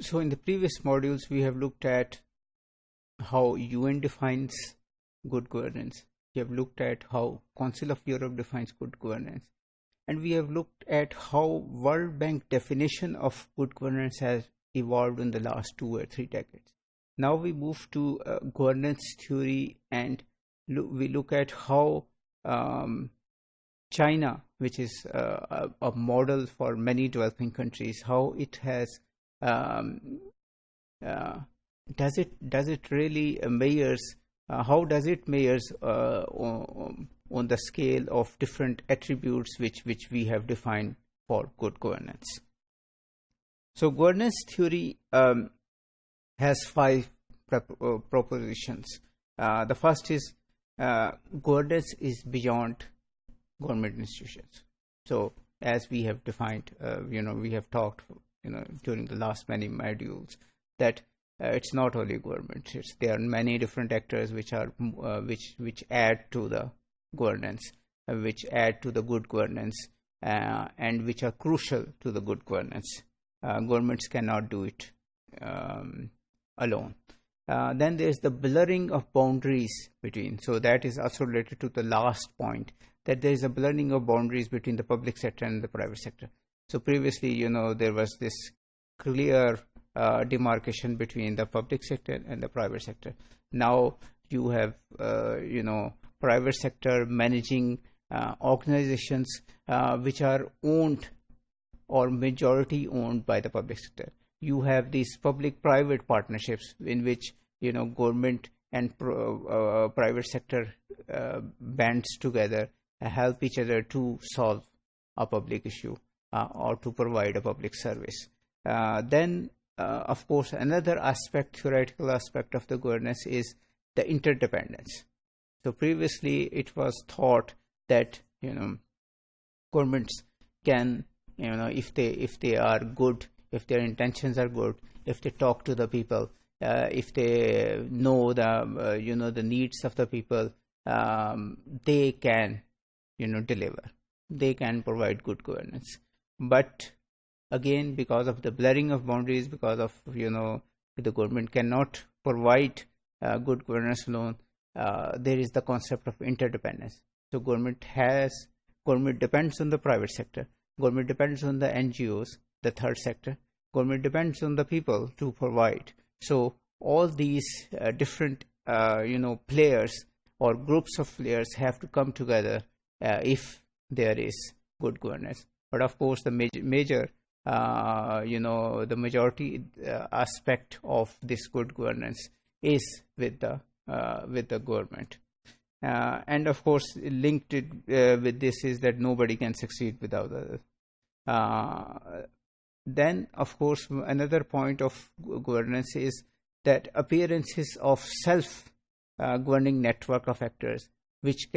So in the previous modules, we have looked at how UN defines good governance. We have looked at how Council of Europe defines good governance. And we have looked at how World Bank definition of good governance has evolved in the last 2 or 3 decades. Now we move to governance theory, and we look at how China, which is a model for many developing countries, how it has does it really measures how does it measures on the scale of different attributes which we have defined for good governance. So governance theory has 5 propositions. The first is governance is beyond government institutions. So as we have defined, we have talked, during the last many modules, that it's not only government. There are many different actors which are which add to the governance, which add to the good governance, and which are crucial to the good governance. Governments cannot do it alone. Then there is the blurring of boundaries between. So that is also related to the last point, that there is a blurring of boundaries between the public sector and the private sector. So previously, there was this clear demarcation between the public sector and the private sector. Now you have, private sector managing organizations which are owned or majority owned by the public sector. You have these public-private partnerships in which, government and private sector bands together help each other to solve a public issue or to provide a public service. Then, of course, another theoretical aspect of the governance is the interdependence. So previously, it was thought that governments can, if they are good, if their intentions are good, if they talk to the people, if they know the needs of the people, they can deliver. They can provide good governance. But again, because of the blurring of boundaries, because of the government cannot provide good governance alone, there is the concept of interdependence. So government depends on the private sector. Government depends on the NGOs, the third sector. Government depends on the people to provide. So all these different players or groups of players have to come together if there is good governance. But of course, the major the majority aspect of this good governance is with the government. And of course, linked with this is that nobody can succeed without others. Then, of course, another point of governance is that appearances of self-governing network of actors which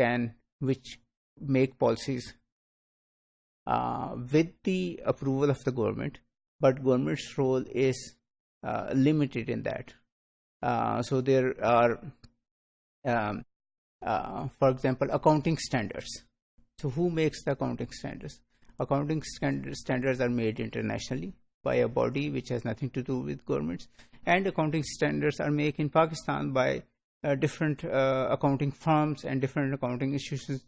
make policies with the approval of the government, but government's role is limited in that. So there are, for example, accounting standards. So who makes the accounting standards? Accounting standards are made internationally by a body which has nothing to do with governments, and accounting standards are made in Pakistan by different accounting firms and different accounting institutions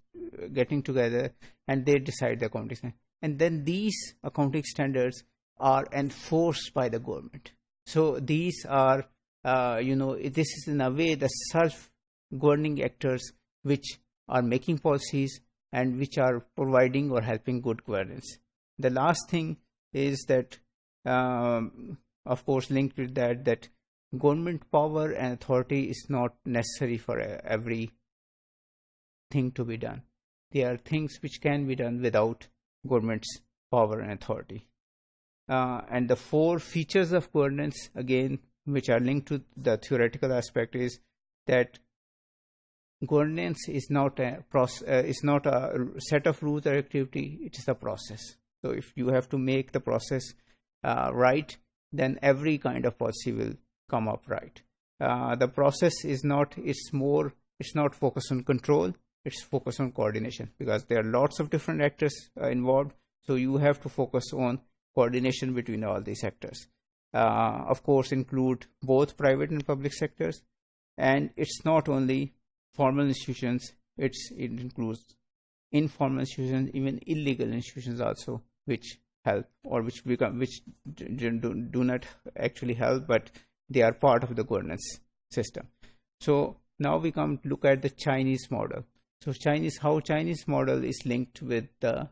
getting together, and they decide the accounting standards. And then these accounting standards are enforced by the government. So these are, this is in a way the self-governing actors which are making policies and which are providing or helping good governance. The last thing is that, of course, linked with that government power and authority is not necessary for every thing to be done. There are things which can be done without government's power and authority. And the 4 features of governance, again, which are linked to the theoretical aspect, is that governance is not a set of rules or activity. It is a process. So if you have to make the process right, then every kind of policy will come up right. The process is not focused on control. It's focused on coordination, because there are lots of different actors involved. So you have to focus on coordination between all these actors. of course, include both private and public sectors. And it's not only formal institutions, it includes informal institutions, even illegal institutions also, which help, or which do not actually help, but they are part of the governance system. So now we come to look at the Chinese model. So how Chinese model is linked with the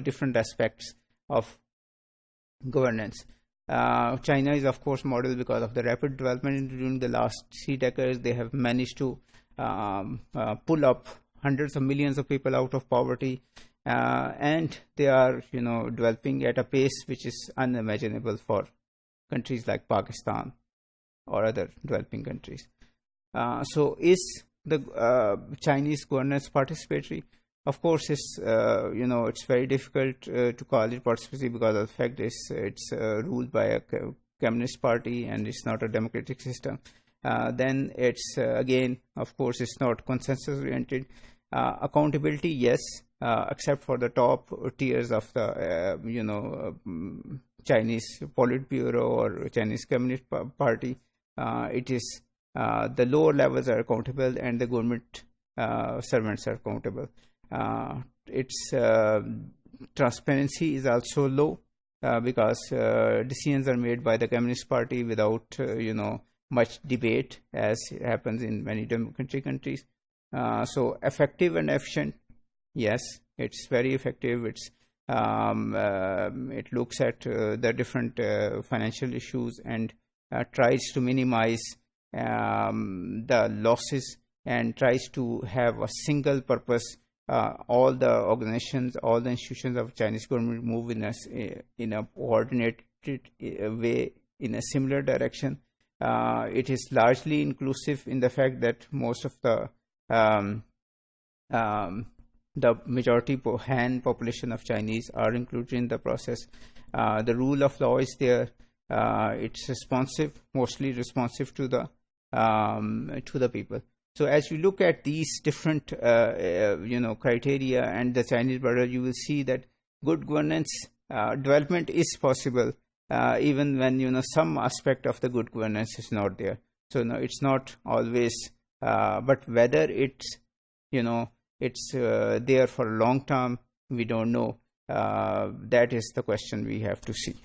different aspects of governance. China is, of course, model because of the rapid development during the last 3 decades. They have managed to pull up hundreds of millions of people out of poverty, and they are, developing at a pace which is unimaginable for countries like Pakistan or other developing countries. So is the Chinese governance participatory? Of course, it's very difficult to call it participatory because of the fact it's ruled by a communist party and it's not a democratic system. Then it's again, of course, it's not consensus oriented. Accountability, yes, except for the top tiers of the Chinese Politburo or Chinese Communist Party. It is the lower levels are accountable and the government servants are accountable. Its transparency is also low because decisions are made by the Communist Party without much debate, as happens in many democratic countries. So effective and efficient, yes, it's very effective. It looks at the different financial issues and tries to minimize the losses and tries to have a single purpose. All the organizations, all the institutions of Chinese government move in a coordinated way in a similar direction. It is largely inclusive in the fact that most of the majority Han population of Chinese are included in the process. The rule of law is there. It's responsive, mostly responsive to the people. So as you look at these different criteria and the Chinese model, you will see that good governance development is possible, even when some aspect of the good governance is not there. So no, it's not always, but whether it's there for a long term, we don't know. That is the question we have to see.